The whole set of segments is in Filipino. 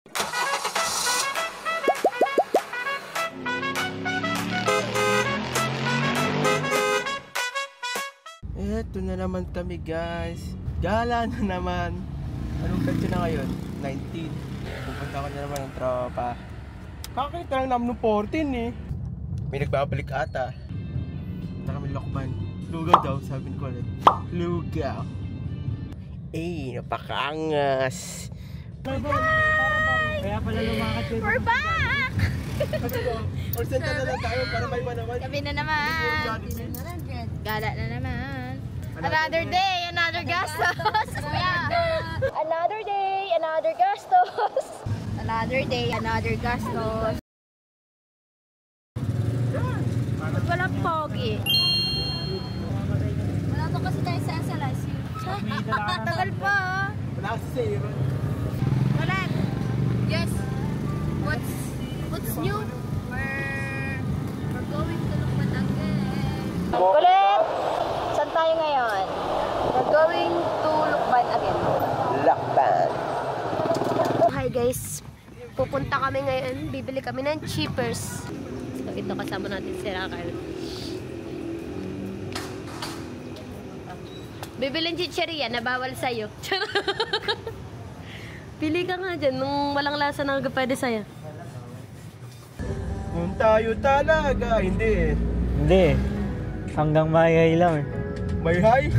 Eto na naman kami guys. Gala na naman. Anong batch na ngayon? 19. Pupunta ko na naman ng tropa. Kakita lang namin ng 14 eh. May nagbabalik ata. Punta kami Lokban. Lugaw daw, sabi ko ulit. Lugaw. Eh, napakaangas. Kaya pala lumakad yun. We're back! Orsenta na lang tayo para may naman. Gabi na naman. Gala na naman. Another day, another gastos. Another day, another gastos. Another day, another gastos. Ba't walang pogi? Wala pa kasi tayo sa SLS. Tagal pa. Wala kasi sa'yo. Ulit. Yes. What's new? We're going to Lokban again. Ulit. Saan tayo ngayon? We're going to Lokban again. Lokban. Hi guys. Pupunta kami ngayon. Bibili kami ng cheapers. So ito kasama natin si Rakal. Bibilin chicheria na bawal sa'yo. Pili ka nga dyan nung walang lasa na pwede sa'yo. Kung tayo talaga, hindi eh. Hindi eh. Hanggang Mayay lang eh. Mayhay?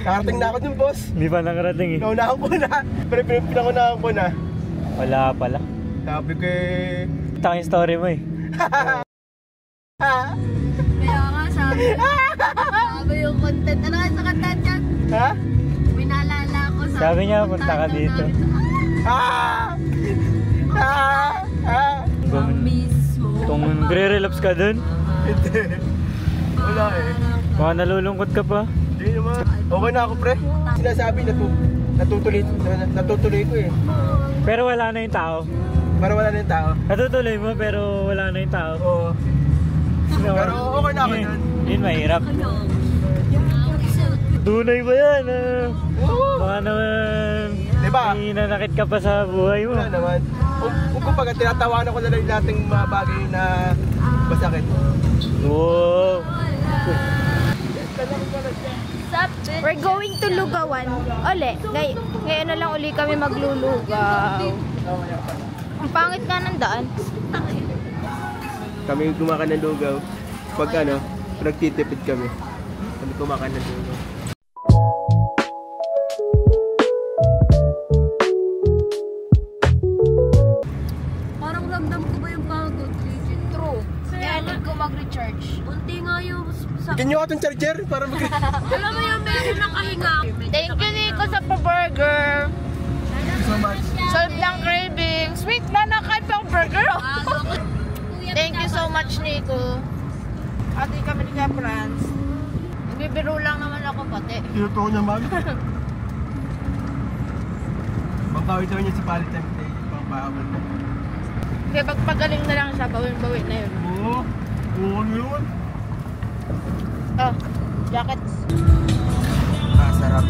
Nakarating na ako dun, boss. Hindi pa nakarating eh. Naunahan ko na. Pero pinakunahan ko na. Wala pala. Sabi ko eh. Kita yung story mo eh. Kaya nga sabi. Sabi yung content. Ano ka sa content yan? Ha? Pinalala ko sa... Sabi niya, punta ka dito. Kung nagre-relapse ka dun? Hindi. Wala eh. Baka nalulungkot ka pa. Hindi naman. Okay na ako, pre. Sinasabi natutuloy ko eh. Pero wala na yung tao. Para wala na yung tao. Natutuloy mo pero wala na yung tao. Oo. Pero okay na ako dun. Yun mahirap. Tunay ba yan? Baka naman diba? nanakit ka pa sa buhay mo. Wala naman. Kung kumbaga tinatawanan ko na lang yung dating mga bagay na masakit. Oo. We're going to Lugawan. Ole, ngayon na lang uli kami maglulugaw. Ang pangit nga ng daan. Kami kumakain ng lugaw. Pag ano, nagtitipid kami. Kami kumakain ng lugaw. Parang ramdam ko ba yung pagod? True. Kaya need ko mag-recharge. Unti nga yung... Bigyan nyo ako itong charger para mag... Alam mo yung meron nakahinga. Thank you, Nico, sa pa-burger. Thank you so much. Solve ng craving. Sweet na nakain pang burger. Thank you so much, Nico. Ate kami ni Kuya Franz. Nagbibiro lang naman ako pati. Tinutuko naman. Magbawi daw niya si Pali Template. Pagbawi mo. Kaya pagpagaling na lang siya, bawin-bawin na yun. Oo. Oo yun. Oh, jacket. Sarap.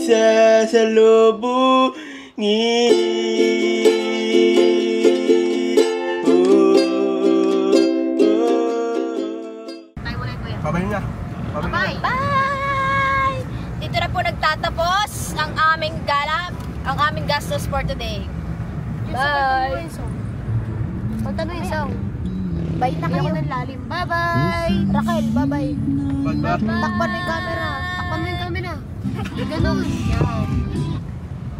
sasalubungin. Tayo muna kuya. Babay na. Babay na. Bye! Bye! Dito na po nagtatapos ang aming gala, ang aming gastos for today. Bye! Pagtano yung song. Bye na kayo. Ng lalim. Bye-bye! Raquel, bye-bye. Bye-bye. Takpan mo yung camera. Takpan mo yung camera. Ganun. Yan.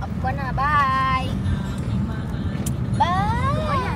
Up ko na. Bye! Bye!